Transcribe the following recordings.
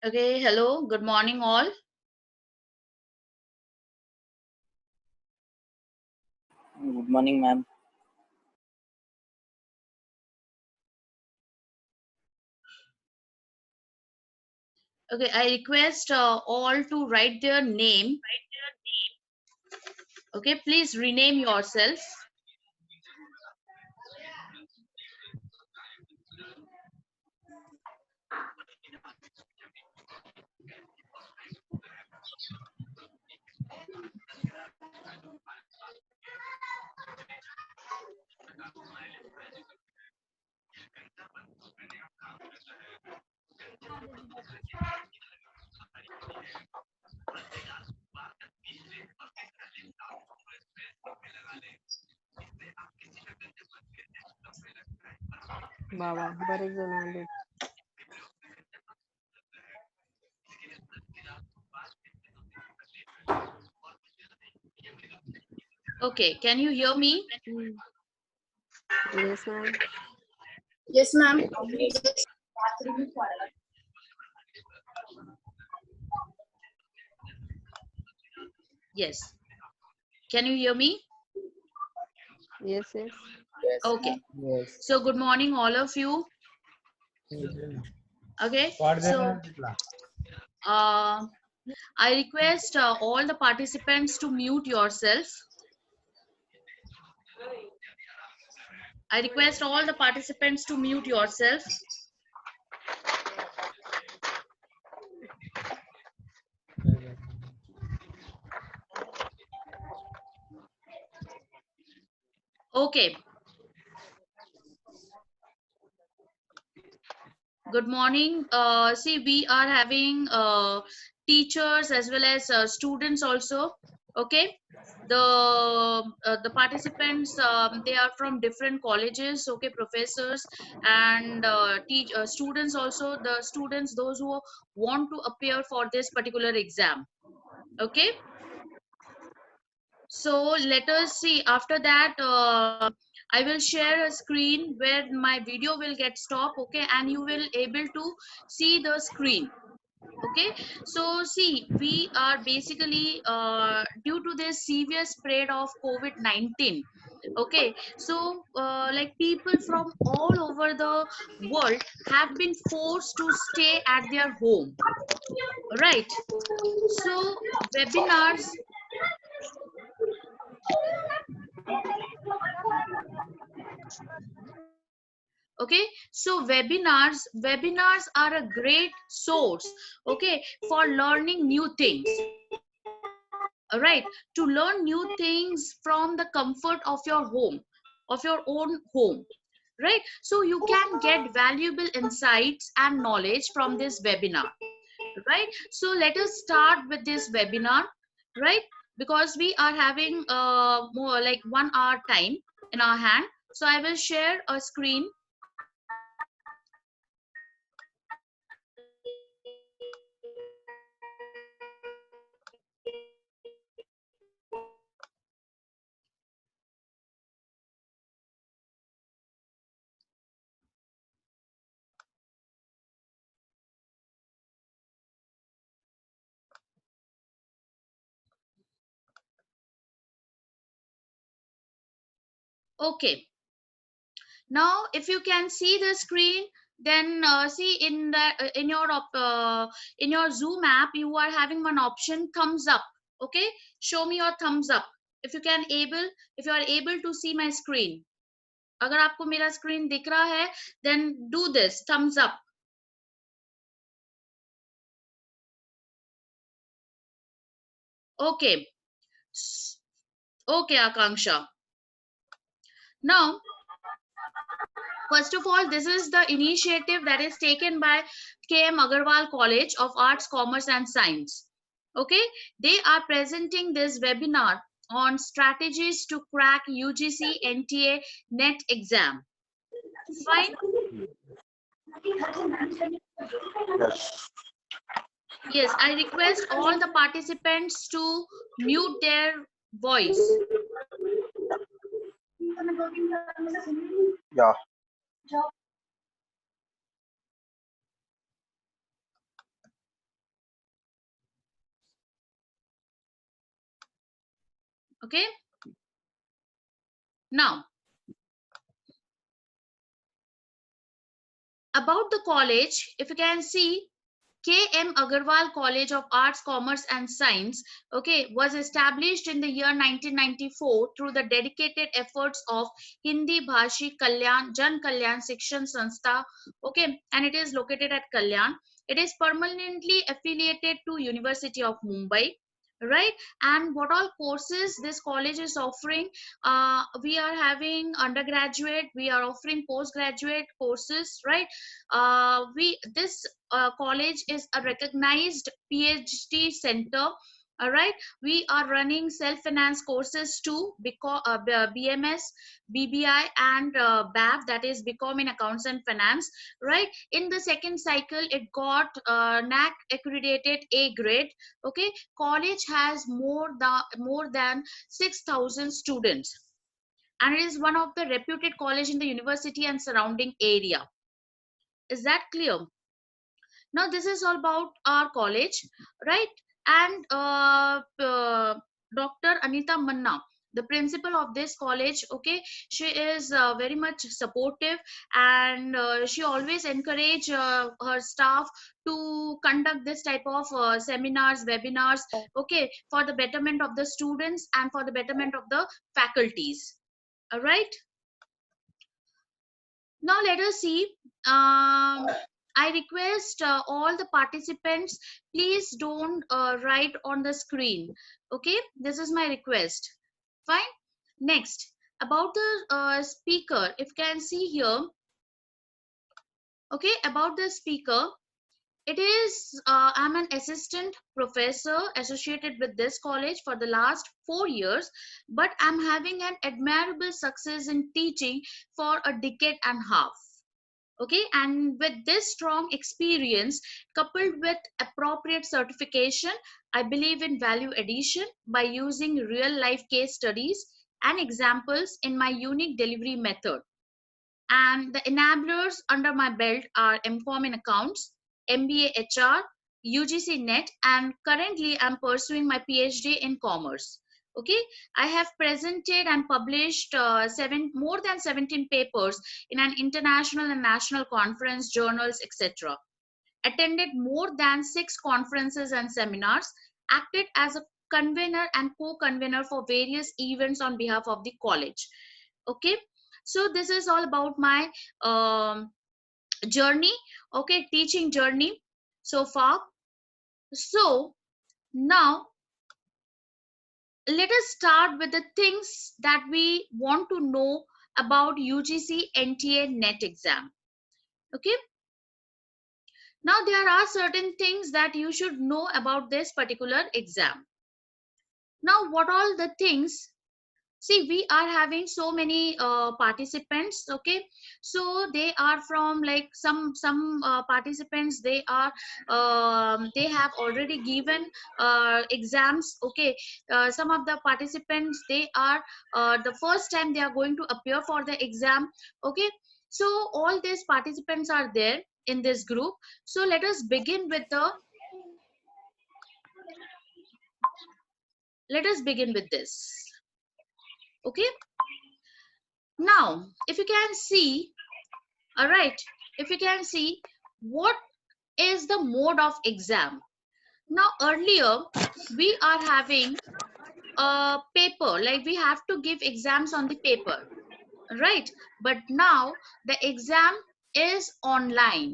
Okay, hello, good morning all. Good morning, ma'am. Okay, I request all to write their name. Okay, please rename yourself. बाबा बरेच जण आले. Okay, can you hear me? Yes, ma'am. Yes, ma'am. Yes. Can you hear me? Yes, yes. Yes. Okay. Yes. So good morning all of you. Okay. So I request all the participants to mute yourself. I request all the participants to mute yourself. Okay. Good morning. See, we are having teachers as well as students also. Okay. The participants, they are from different colleges. Okay, professors and students also. The students, those who want to appear for this particular exam. Okay. So let us see. After that, I will share a screen where my video will get stopped. Okay, and you will able to see the screen. Okay, so see, we are basically due to this severe spread of COVID-19. Okay, so like people from all over the world have been forced to stay at their home, right? So webinars. Okay, so webinars are a great source, okay, for learning new things. All right, to learn new things from the comfort of your home, of your own home, right? So you can get valuable insights and knowledge from this webinar, right? So let us start with this webinar, right? Because we are having more like 1 hour time in our hand. So I will share a screen. Okay, now if you can see the screen, then see in the in your Zoom app you are having one option, thumbs up. Okay, show me your thumbs up if you can able, if you are able to see my screen. अगर आपको मेरा screen दिख रहा है, then do this thumbs up. Okay. Okay, Akanksha. Now, first of all, this is the initiative that is taken by KM Agarwal College of Arts, Commerce and Science. Okay, they are presenting this webinar on strategies to crack UGC NTA NET exam. Fine. Yes, I request all the participants to mute their voice. Yeah. Okay. Now, about the college, if you can see, K.M. Agarwal College of Arts, Commerce and Science, okay, was established in the year 1994 through the dedicated efforts of Hindi Bhashi Kalyan, Jan Kalyan Shikshan Sanstha, okay, and it is located at Kalyan. It is permanently affiliated to University of Mumbai, right? And what all courses this college is offering? We are having undergraduate, we are offering postgraduate courses, right? We this college is a recognized PhD center. All right, we are running self-finance courses too, because BMS, BBI, and BAF, that is Become in Accounts and Finance. Right, in the second cycle, it got NAC accredited A grade. Okay, college has more than 6,000 students, and it is one of the reputed college in the university and surrounding area. Is that clear? Now this is all about our college, right? And Dr. Anita Manna, the principal of this college, okay, she is very much supportive, and she always encourage her staff to conduct this type of seminars, webinars, okay, for the betterment of the students and for the betterment of the faculties. All right, now let us see. I request all the participants, please don't write on the screen. Okay, this is my request. Fine. Next, about the speaker, if you can see here. Okay, about the speaker, it is I'm an assistant professor associated with this college for the last 4 years, but I'm having an admirable success in teaching for a decade and a half. Okay, and with this strong experience coupled with appropriate certification, I believe in value addition by using real life case studies and examples in my unique delivery method. And the enablers under my belt are MCOM in accounts, MBA HR, UGC NET, and currently I'm pursuing my PhD in commerce. Okay, I have presented and published more than 17 papers in an international and national conference, journals, etc. Attended more than 6 conferences and seminars, acted as a convener and co-convener for various events on behalf of the college. Okay, so this is all about my journey, okay, teaching journey so far. So now let us start with the things that we want to know about UGC NTA NET exam. Okay, now there are certain things that you should know about this particular exam. Now what all the things? See, we are having so many participants, okay, so they are from like some participants, they are they have already given exams, okay. Some of the participants, they are the first time they are going to appear for the exam, okay. So all these participants are there in this group. So let us begin with this. Okay, now if you can see, all right, if you can see, what is the mode of exam? Now earlier we are having a paper, like we have to give exams on the paper, right? But now the exam is online.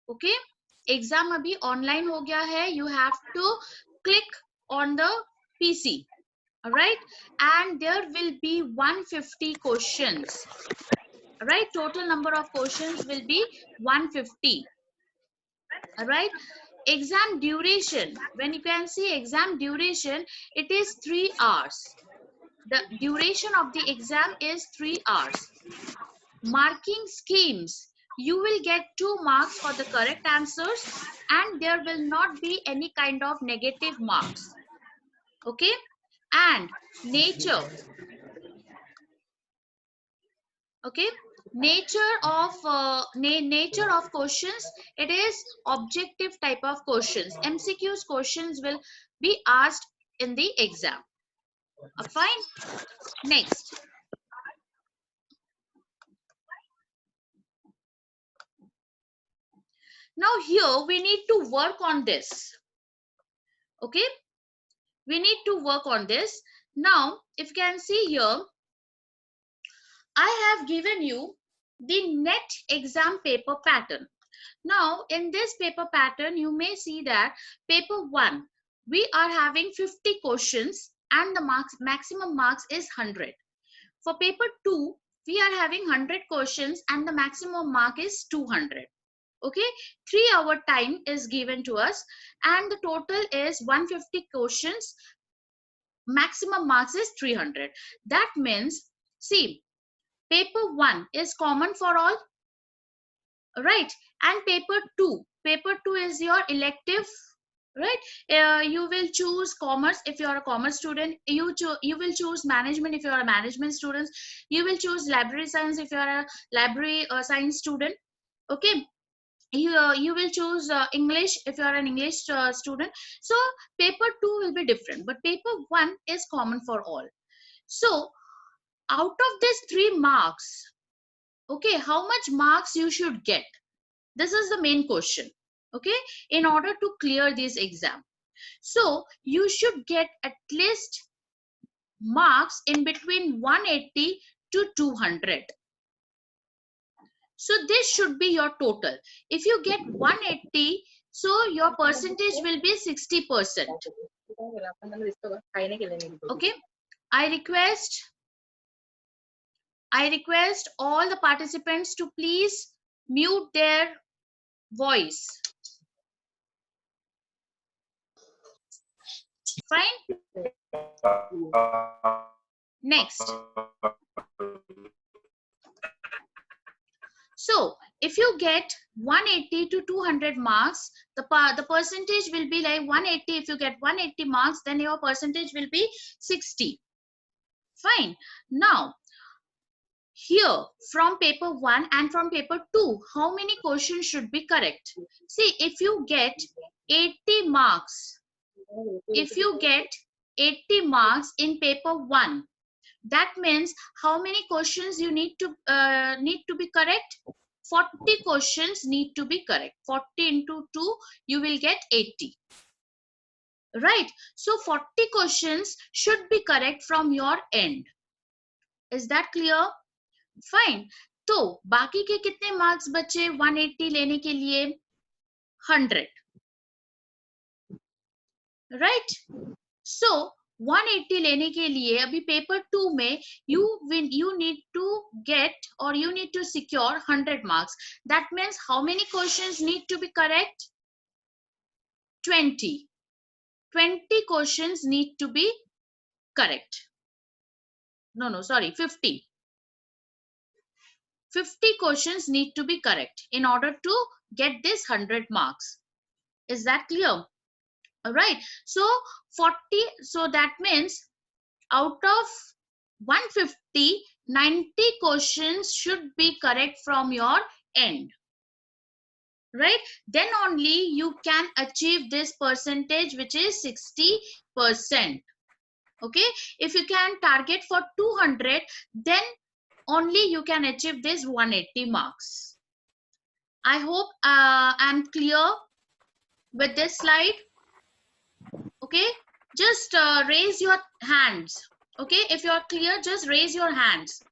Okay, exam abhi online ho gaya hai. You have to click on the PC. All right, and there will be 150 questions. All right, total number of questions will be 150. All right, exam duration, when you can see exam duration, it is 3 hours. The duration of the exam is 3 hours. Marking schemes, you will get 2 marks for the correct answers, and there will not be any kind of negative marks. Okay, and nature, okay, nature of questions, it is objective type of questions. MCQs questions will be asked in the exam. Fine. Next. Now here we need to work on this. Okay. We need to work on this. Now, if you can see here, I have given you the net exam paper pattern. Now, in this paper pattern, you may see that paper 1, we are having 50 questions and the maximum marks is 100. For paper 2, we are having 100 questions and the maximum mark is 200. Okay, 3-hour time is given to us and the total is 150 questions. Maximum marks is 300. That means, see, paper 1 is common for all, right? And paper 2 is your elective, right? You will choose commerce if you are a commerce student. You will choose management if you are a management student. You will choose library science if you are a library science student. Okay, you will choose English if you are an English student. So paper 2 will be different, but paper 1 is common for all. So out of this 3 marks, okay, how much marks you should get? This is the main question, okay, in order to clear this exam. So you should get at least marks in between 180 to 200. So this should be your total. If you get 180, so your percentage will be 60%. Okay, I request all the participants to please mute their voice. Fine. Next. So if you get 180 to 200 marks, the percentage will be like 180. If you get 180 marks, then your percentage will be 60. Fine. Now, here from paper 1 and from paper 2, how many questions should be correct? See, if you get 80 marks, if you get 80 marks in paper 1, that means how many questions you need to be correct? 40 questions need to be correct. 40 into 2, you will get 80. Right? So 40 questions should be correct from your end. Is that clear? Fine. तो बाकी के कितने marks बचे 180 लेने के लिए? 100. Right? So 180 लेने के लिए अभी पेपर 2 में you need to get or you need to secure 100 marks. That means how many questions need to be correct? 20. 20 questions need to be correct. No, sorry, 50. 50 questions need to be correct in order to get this 100 marks. Is that clear? All right. So 40. So that means out of 150, 90 questions should be correct from your end. Right? Then only you can achieve this percentage, which is 60%. Okay? If you can target for 200, then only you can achieve this 180 marks. I hope I'm clear with this slide. Okay? Just raise your hands. Okay? If you're clear, just raise your hands.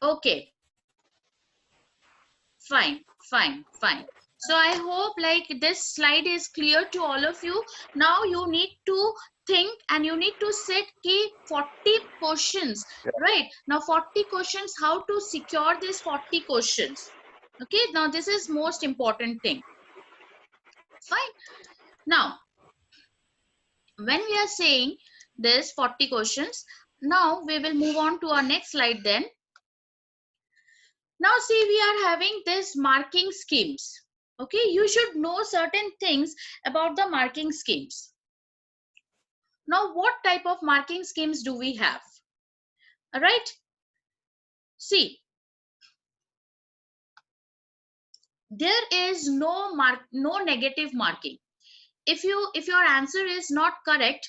Okay. Fine. So I hope like this slide is clear to all of you. Now you need to think and you need to set key 40 questions, right? Now 40 questions, how to secure these 40 questions. Okay, now this is most important thing. Fine. Now, when we are saying this 40 questions, now we will move on to our next slide then. Now see, we are having this marking schemes. Okay, you should know certain things about the marking schemes. Now, what type of marking schemes do we have? All right. See, there is no negative marking. if your answer is not correct,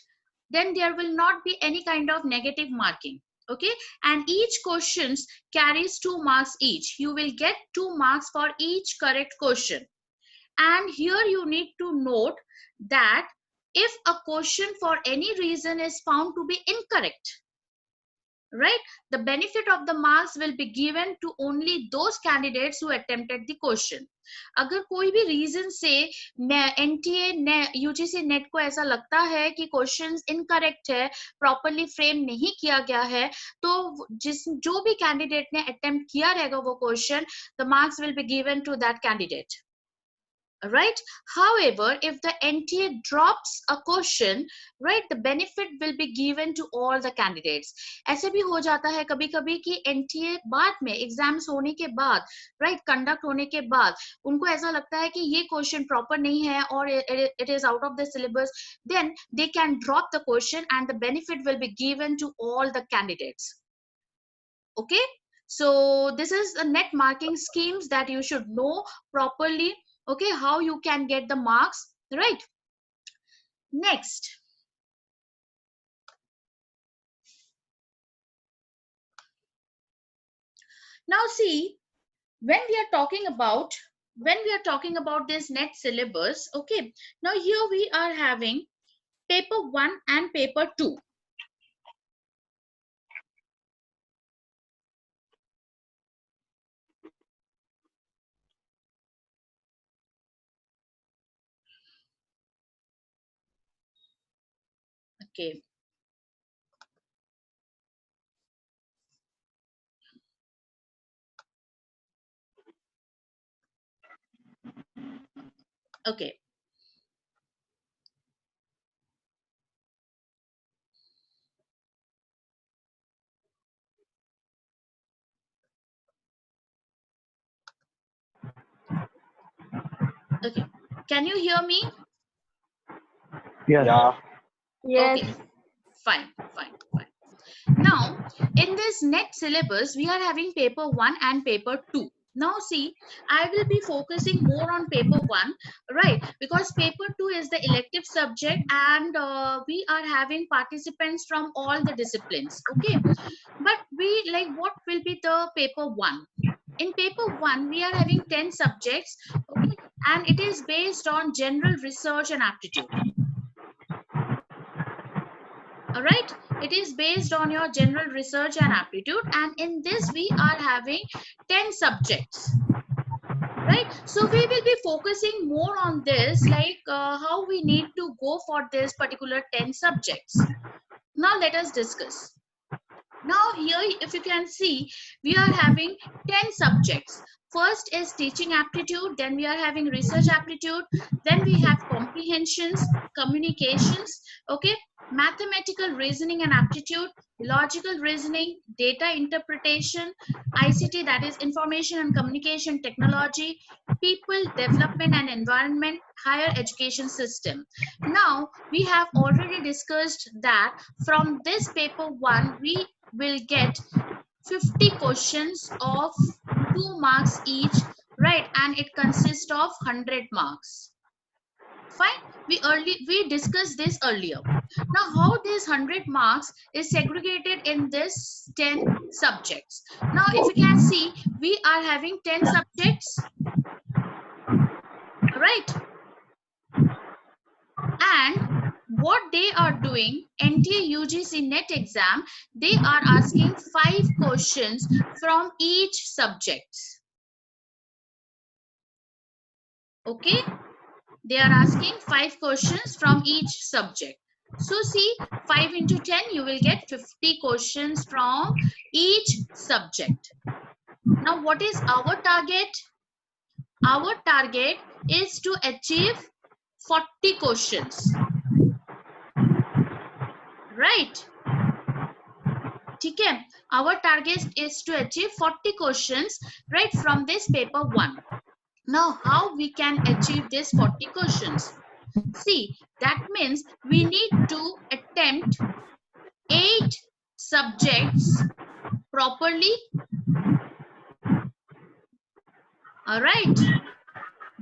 then there will not be any kind of negative marking. Okay, and each questions carries 2 marks each. You will get 2 marks for each correct question. And here you need to note that if a question for any reason is found to be incorrect, right, the benefit of the marks will be given to only those candidates who attempted the question. अगर कोई भी reason से NTA UGC net को ऐसा लगता है कि questions incorrect है, प्रॉपर्ली फ्रेम नहीं किया गया है, तो जो भी कैंडिडेट ने अटेम्प्ट किया रहेगा वो question, the marks will be given to that candidate. Right, however, if the NTA drops a question, right, the benefit will be given to all the candidates. ऐसे भी हो जाता है कभी कभी कि NTA बाद में एग्जाम्स होने के बाद, right, कंडक्ट होने के बाद उनको ऐसा लगता है कि ये क्वेश्चन प्रॉपर नहीं है और it is out of the syllabus, then they can drop the question and the benefit will be given to all the candidates. Okay, so this is the net marking schemes that you should know properly. Okay, how you can get the marks, right? Next, now see, when we are talking about this net syllabus, okay, now here we are having paper 1 and paper 2. Okay, okay, okay, can you hear me? Yeah. Yes. Okay, fine. Now in this net syllabus we are having paper 1 and paper 2. Now see, I will be focusing more on paper 1, right, because paper 2 is the elective subject and we are having participants from all the disciplines. Okay, but we like, what will be the paper 1? In paper 1 we are having 10 subjects, okay, and it is based on general research and aptitude. All right, it is based on your general research and aptitude, and in this we are having 10 subjects, right? So we will be focusing more on this, like how we need to go for this particular 10 subjects. Now let us discuss. Now here, if you can see, we are having 10 subjects. First is teaching aptitude, then we are having research aptitude, then we have comprehensions, communications, okay, mathematical reasoning and aptitude, logical reasoning, data interpretation, ICT, that is information and communication technology, people development and environment, higher education system. Now we have already discussed that from this paper 1 we will get 50 questions of 2 marks each, right, and it consists of 100 marks. Fine, we discussed this earlier. Now how this 100 marks is segregated in this 10 subjects. Now if you can see, we are having 10 subjects, right, and what they are doing, NTA UGC net exam, they are asking 5 questions from each subject. Okay, they are asking 5 questions from each subject. So see, 5 into 10, you will get 50 questions from each subject. Now what is our target? Our target is to achieve 40 questions, right? Okay, our target is to achieve 40 questions, right, from this paper 1. Now how we can achieve this 40 questions? See, that means we need to attempt 8 subjects properly. All right,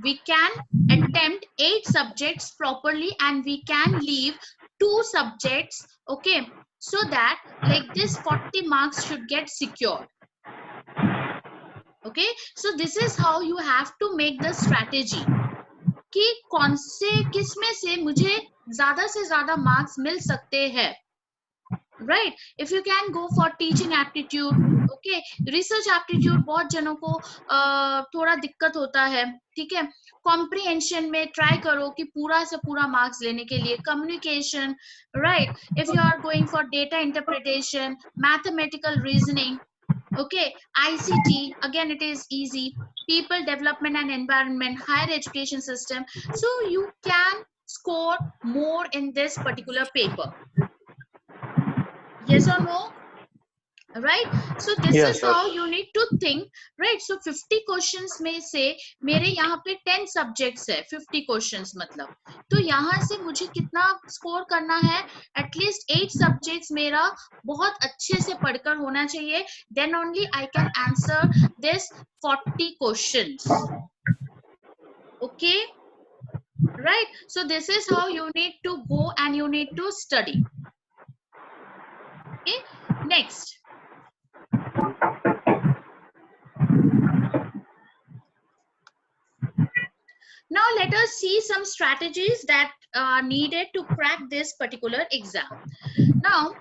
we can attempt 8 subjects properly and we can leave 2 subjects, okay, so that like this 40 marks should get secured. Okay, so this is how you have to make the strategy कि कौन से किस में से मुझे ज्यादा से ज्यादा मार्क्स मिल सकते हैं, right? If you can go for teaching aptitude, okay, research aptitude बहुत जनों को थोड़ा दिक्कत होता है, ठीक है, comprehension में try करो कि पूरा से पूरा marks लेने के लिए, communication, right? If you are going for data interpretation, mathematical reasoning, okay, ICT, again it is easy, people development and environment, higher education system, so you can score more in this particular paper. Yes or no? Right? So this Yes, is how you need to think, right? So 50 questions में से मेरे यहाँ पे 10 subjects है, 50 questions मतलब, तो यहाँ से मुझे कितना score करना है? At least 8 subjects मेरा बहुत अच्छे से पढ़कर होना चाहिए, then only I can answer this 40 questions. Okay? Right? So this is how you need to go and you need to study. Okay? Next. Now let us see some strategies that are needed to crack this particular exam. Now,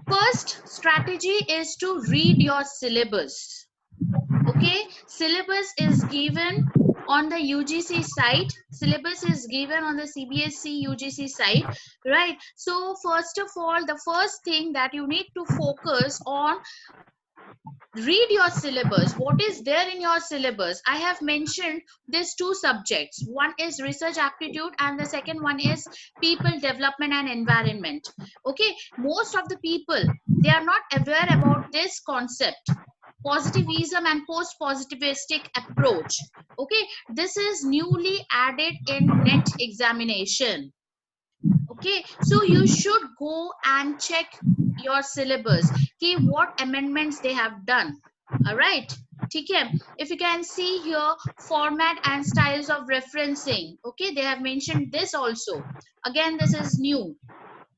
first strategy is to read your syllabus. Okay, syllabus is given on the UGC site. Syllabus is given on the CBSE UGC site, right? So first of all, the first thing that you need to focus on, read your syllabus. What is there in your syllabus? I have mentioned these 2 subjects. One is research aptitude and the second one is people development and environment. Okay, most of the people, they are not aware about this concept, positivism and post-positivistic approach. Okay, this is newly added in NET examination. Okay, so you should go and check your syllabus, okay, what amendments they have done. All right, okay. If you can see here, format and styles of referencing, okay, they have mentioned this also. Again, this is new.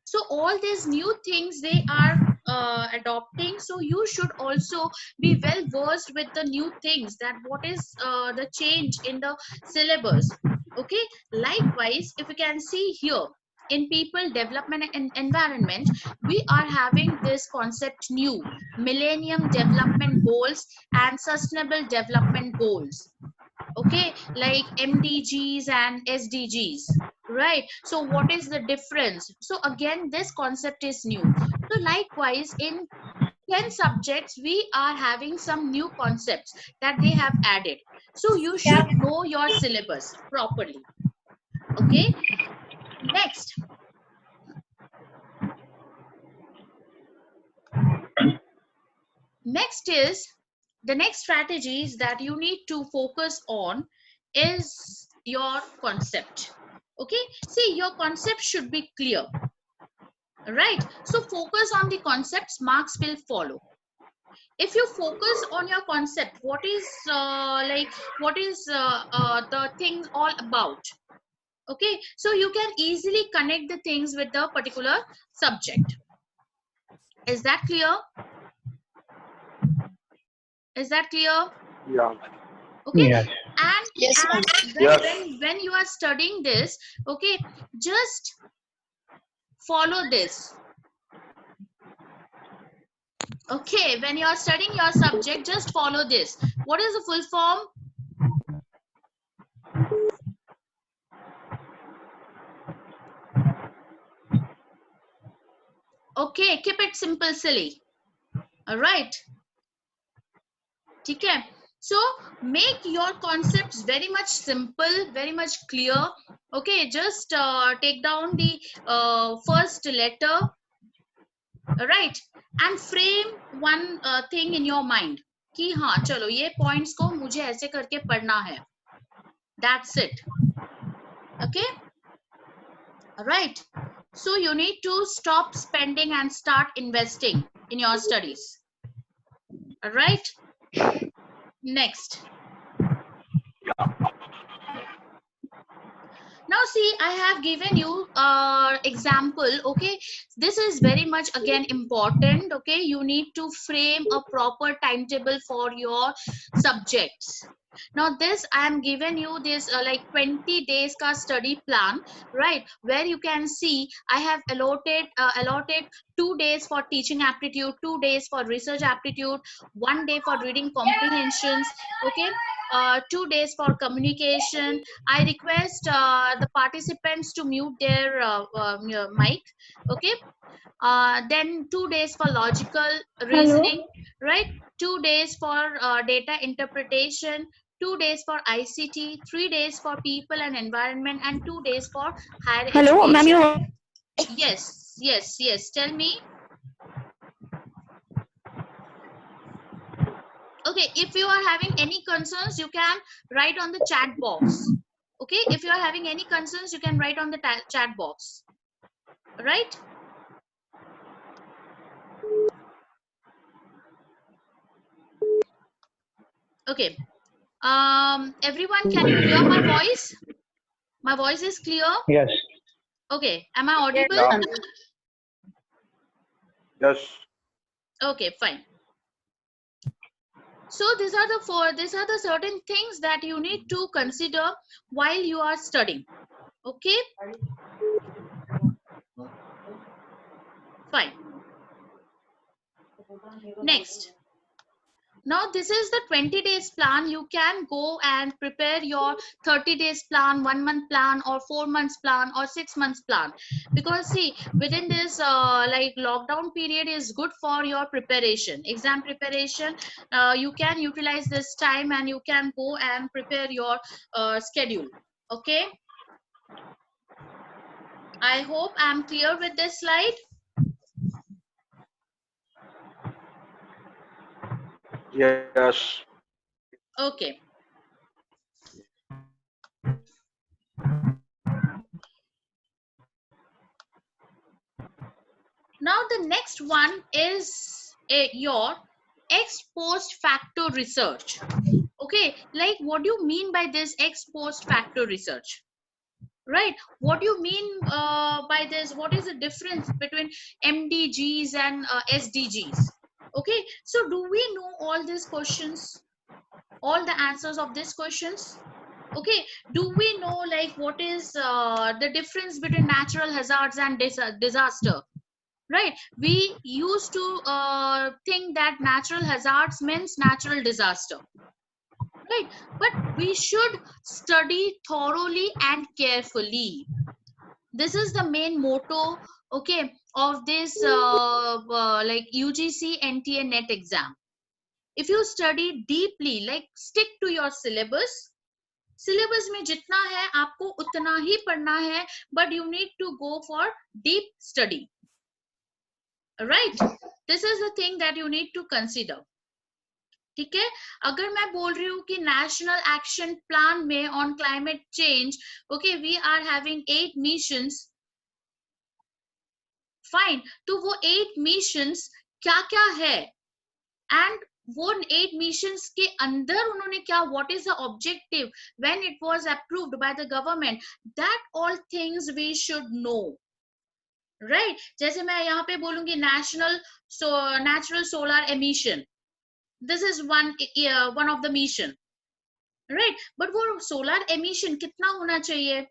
So all these new things they are adopting, so you should also be well versed with the new things, that what is the change in the syllabus. Okay, likewise, if you can see here, in people development and environment, we are having this concept new, millennium development goals and sustainable development goals. Okay, like MDGs and SDGs, right? So what is the difference? So again, this concept is new. So likewise, in 10 subjects, we are having some new concepts that they have added. So you should know your syllabus properly. Okay, next. Next is, the next strategies that you need to focus on is your concept. Okay, see, your concept should be clear, right? So focus on the concepts, marks will follow. If you focus on your concept, what is the thing all about? Okay, so you can easily connect the things with the particular subject. Is that clear? Is that clear? Yeah. Okay. Yes. And, Yes, ma'am. when you are studying this, okay, just follow this. Okay, when you are studying your subject, just follow this. What is the full form? Okay, keep it simple, silly. All right. Okay. So make your concepts very much simple, very much clear. Okay, just take down the first letter, right, and frame one thing in your mind कि हाँ चलो ये points को मुझे ऐसे करके पढ़ना है. That's it. Okay. All right. So you need to stop spending and start investing in your studies. All right. Next. Now see, I have given you example. Okay, this is very much again important. Okay, you need to frame a proper timetable for your subjects. Now this I am given you this like 20 days ka study plan, right, where you can see I have allotted 2 days for teaching aptitude, 2 days for research aptitude, 1 day for reading comprehensions. Okay, 2 days for communication. I request the participants to mute their mic. Okay, then 2 days for logical reasoning, right? 2 days for data interpretation, 2 days for ICT, 3 days for people and environment, and 2 days for higher Hello, ma'am. education. You Yes. Tell me. Okay, if you are having any concerns, you can write on the chat box. Okay, if you are having any concerns, you can write on the chat box. Right? Okay. Everyone, can you hear my voice? My voice is clear? Yes. Okay. Am I audible? Yeah. Yes. Okay, fine. So these are the certain things that you need to consider while you are studying. Okay? Fine. Next. Now this is the 20 days plan. You can go and prepare your 30 days plan, 1 month plan, or 4 months plan, or 6 months plan. Because see, within this like lockdown period is good for your preparation, exam preparation. You can utilize this time and you can go and prepare your schedule. Okay. I hope I'm clear with this slide. Yes. Okay. Now the next one is your ex post facto research. Okay, like what do you mean by this ex post facto research? Right, what do you mean by this? What is the difference between MDGs and SDGs? Okay, so do we know all these questions, all the answers of these questions? Okay, do we know like what is the difference between natural hazards and disaster? Right, we used to think that natural hazards means natural disaster, right? But we should study thoroughly and carefully. This is the main motto, okay, of this like UGC NTA net exam. If you study deeply, like stick to your syllabus. Syllabus में जितना है आपको उतना ही पढ़ना है, but you need to go for deep study. Right, this is the thing that you need to consider. ठीक है, अगर मैं बोल रही हूँ कि नेशनल एक्शन प्लान में on climate change, okay, we are having 8 missions, fine, तो वो 8 मिशंस क्या क्या है, एंड वो 8 मिशंस के अंदर उन्होंने क्या, what is the objective when it was approved by the government, that all things we should know. Right, जैसे मैं यहाँ पे बोलूंगी natural solar emission, this is one of the mission, right? But वो solar emission कितना होना चाहिए,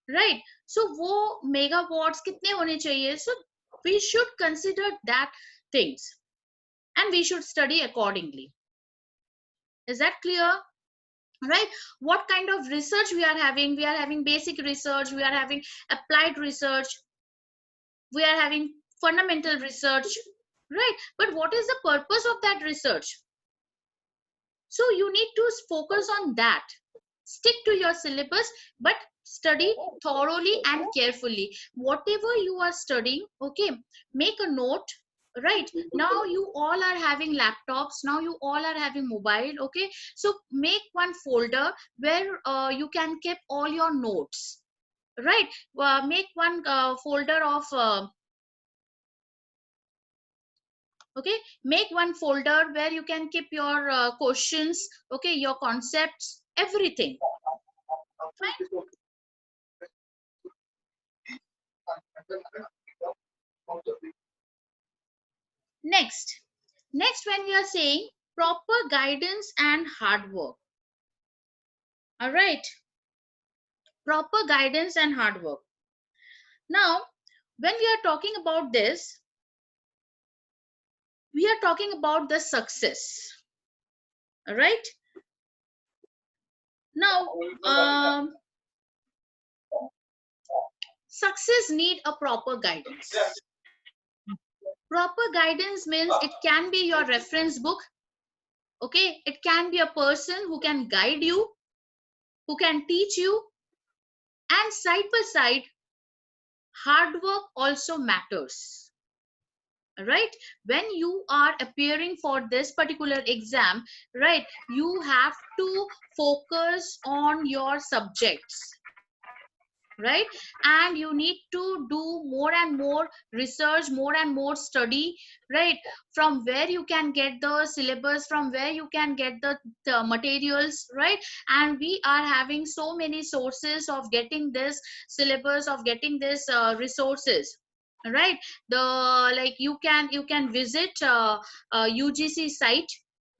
right? So वो megawatts कितने होने चाहिए? So we should consider that things and we should study accordingly. Is that clear? Right, what kind of research we are having? We are having basic research, we are having applied research, we are having fundamental research, right? But what is the purpose of that research? So you need to focus on that. Stick to your syllabus, but study thoroughly and carefully. Whatever you are studying, okay, make a note. Right, now you all are having laptops, now you all are having mobile, okay, so make one folder where you can keep all your notes. Right, make one folder of okay, make one folder where you can keep your questions, okay, your concepts, everything. Fine. Next, when we are saying proper guidance and hard work. All right, proper guidance and hard work. Now, when we are talking about this, we are talking about the success. All right. Now, success need a proper guidance. Proper guidance means it can be your reference book. Okay, it can be a person who can guide you, who can teach you, and side by side, hard work also matters. Right, when you are appearing for this particular exam, right, you have to focus on your subjects, right, and you need to do more and more research, more and more study, right, from where you can get the syllabus, from where you can get the materials, right, and we are having so many sources of getting this syllabus, of getting this resources, right. The like you can visit UGC site,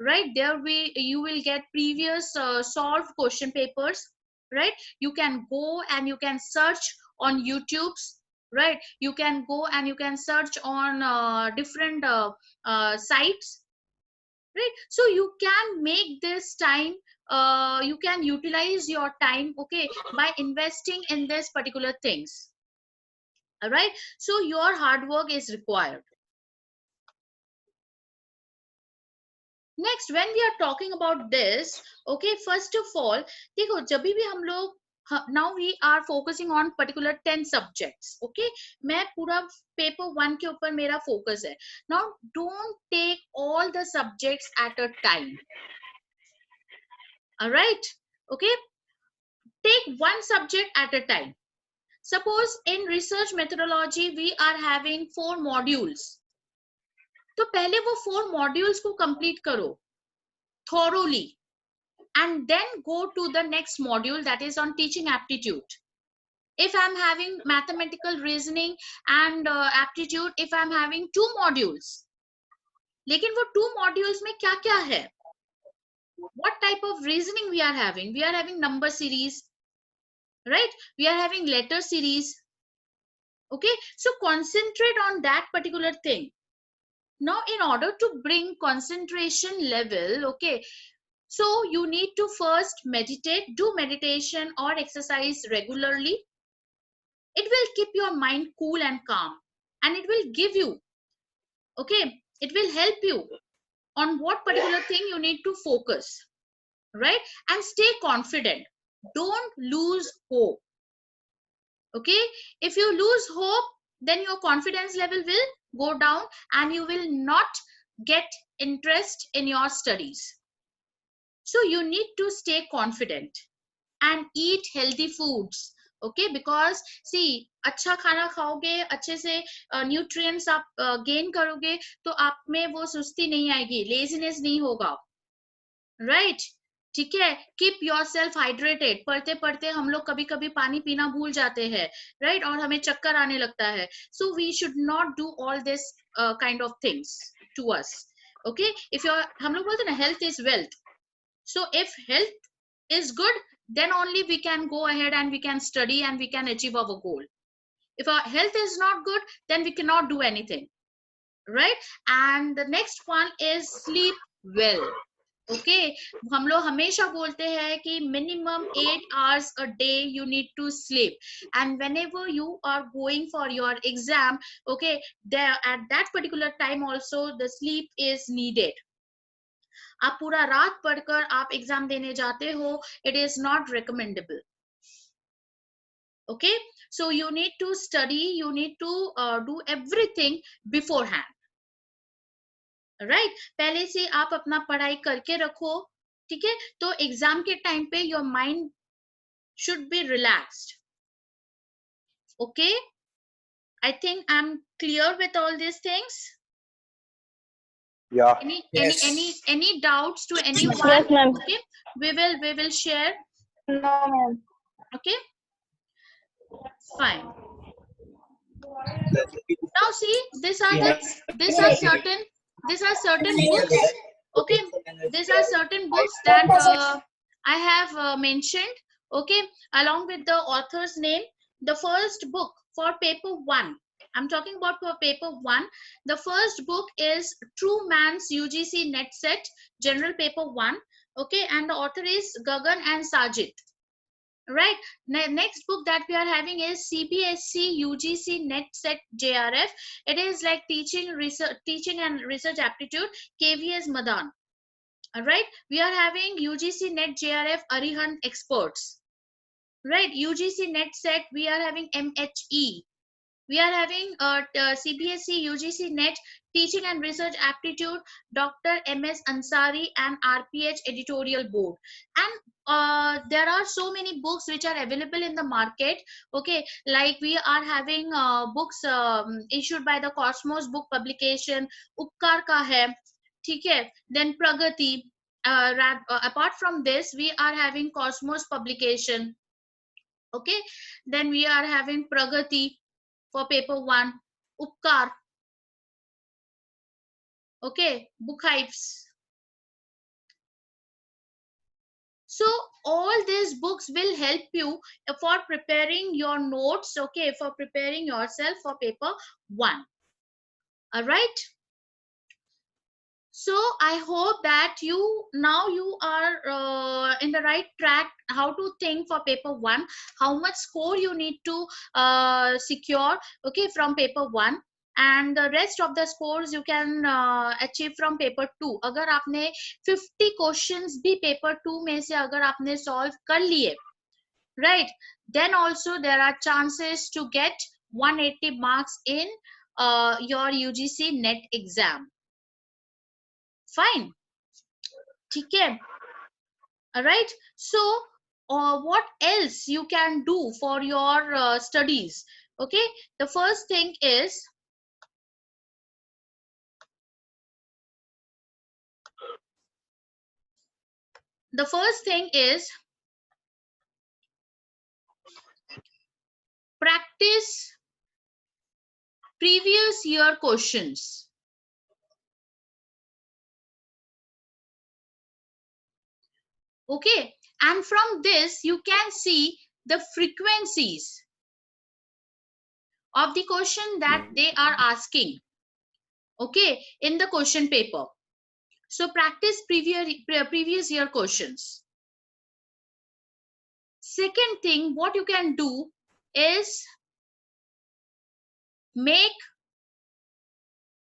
right, there you will get previous solved question papers, right. You can go and you can search on YouTube's, right, you can go and you can search on different sites, right, so you can make this time, you can utilize your time, okay, by investing in this particular things. All right, so your hard work is required. Next, when we are talking about this, okay, first of all, देखो जब भी हम लोग now we are focusing on particular 10 subjects, okay, मैं पूरा paper 1 के ऊपर मेरा focus है. Now don't take all the subjects at a time. All right, okay, take one subject at a time. Suppose in research methodology we are having 4 modules. तो पहले वो 4 modules को complete करो thoroughly, and then go to the next module, that is on teaching aptitude. If I'm having mathematical reasoning and aptitude, if I'm having 2 modules, लेकिन वो 2 modules में क्या क्या है, what type of reasoning we are having? We are having number series, right, we are having letter series, okay, so concentrate on that particular thing. Now in order to bring concentration level, okay, so you need to first meditate, do meditation or exercise regularly. It will keep your mind cool and calm, and it will give you, okay, it will help you on what particular thing you need to focus, right, and stay confident. Don't lose hope. Okay, if you lose hope, then your confidence level will go down and you will not get interest in your studies. So you need to stay confident and eat healthy foods, okay, because see, अच्छा खाना खाओगे, अच्छे से nutrients आप gain करोगे, तो आप में वो सुस्ती नहीं आएगी, laziness नहीं होगा, right? ठीक है, keep yourself hydrated. पढ़ते पढ़ते हम लोग कभी कभी पानी पीना भूल जाते हैं, right, और हमें चक्कर आने लगता है. So we should not do all this kind of things to us, okay. If your, हम लोग बोलते हैं ना, health is wealth. So if health is good, then only we can go ahead and we can study and we can achieve our goal. If our health is not good, then we cannot do anything, right? And the next one is sleep well. Okay, हम लोग हमेशा बोलते हैं कि minimum 8 hours a day you need to sleep, and whenever you are going for your exam, okay, there at that particular time also the sleep is needed. आप पूरा रात पढ़कर आप एग्जाम देने जाते हो, it is not recommendable. Okay, so you need to study, you need to do everything beforehand, right? पहले से आप अपना पढ़ाई करके रखो, ठीक है, तो एग्जाम के टाइम पे your mind should be relaxed. Okay, I think I'm clear with all these things. Yeah. Any doubts to anyone? Yes, ma'am. Okay, we will share. No, ma'am. Okay, fine. Now see, these are certain books. Okay, these are certain books that I have mentioned. Okay, along with the author's name. The first book for paper 1. I'm talking about for paper 1. The first book is True Man's UGC Net Set, General Paper 1. Okay, and the author is Gagan and Sajid. Right. Next book that we are having is CBSC UGC Net Set JRF. It is like teaching and research aptitude, KVS Madan. All right. We are having UGC Net JRF Arihant Experts. Right. UGC Net Set, we are having MHE. We are having CBSC UGC Net Teaching and Research Aptitude, Dr. MS Ansari and RPH Editorial Board. And there are so many books which are available in the market. Okay, like we are having books issued by the Cosmos Book Publication, Upkar Ka Hai, theek hai? Then Pragati. Apart from this, we are having Cosmos Publication. Okay, then we are having Pragati for paper 1, Upkar. Okay, Book Hypes. So all these books will help you for preparing your notes, okay, for preparing yourself for paper 1. All right. So I hope that you are in the right track how to think for paper 1, how much score you need to secure, okay, from paper 1. And the rest of the scores you can achieve from paper 2. अगर आपने 50 questions भी paper 2 में से अगर आपने solve कर लिए, right, then also there are chances to get 180 marks in your UGC NET exam. Fine. Okay. All right. So what else you can do for your studies? Okay. The first thing is practice previous year questions. Okay, and from this you can see the frequencies of the question that they are asking, okay, in the question paper. So practice previous year questions. Second thing, what you can do is make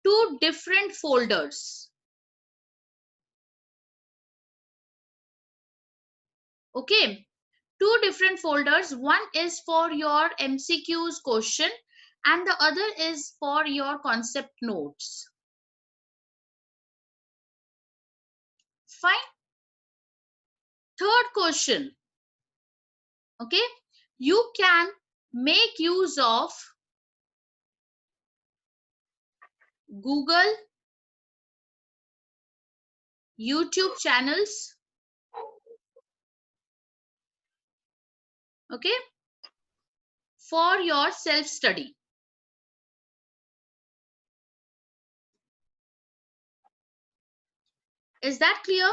2 different folders. Okay, 2 different folders. One is for your MCQs question and the other is for your concept notes. Fine. Third question. Okay, you can make use of Google, YouTube channels. Okay, for your self-study. Is that clear?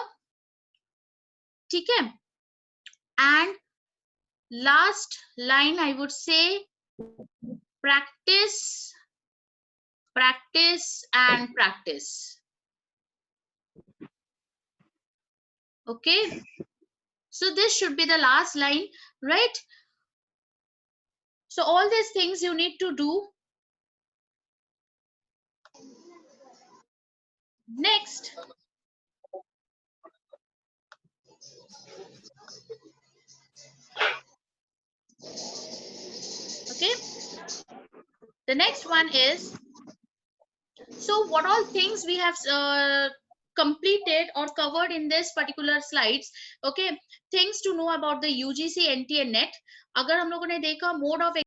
Okay. And last line I would say practice, practice and practice. Okay. So this should be the last line, right? So all these things you need to do. Next. Okay. The next one is, so what all things we have completed or covered in this particular slides. Okay, things to know about the UGC NT and NET. अगर हम लोगों ने देखा mode of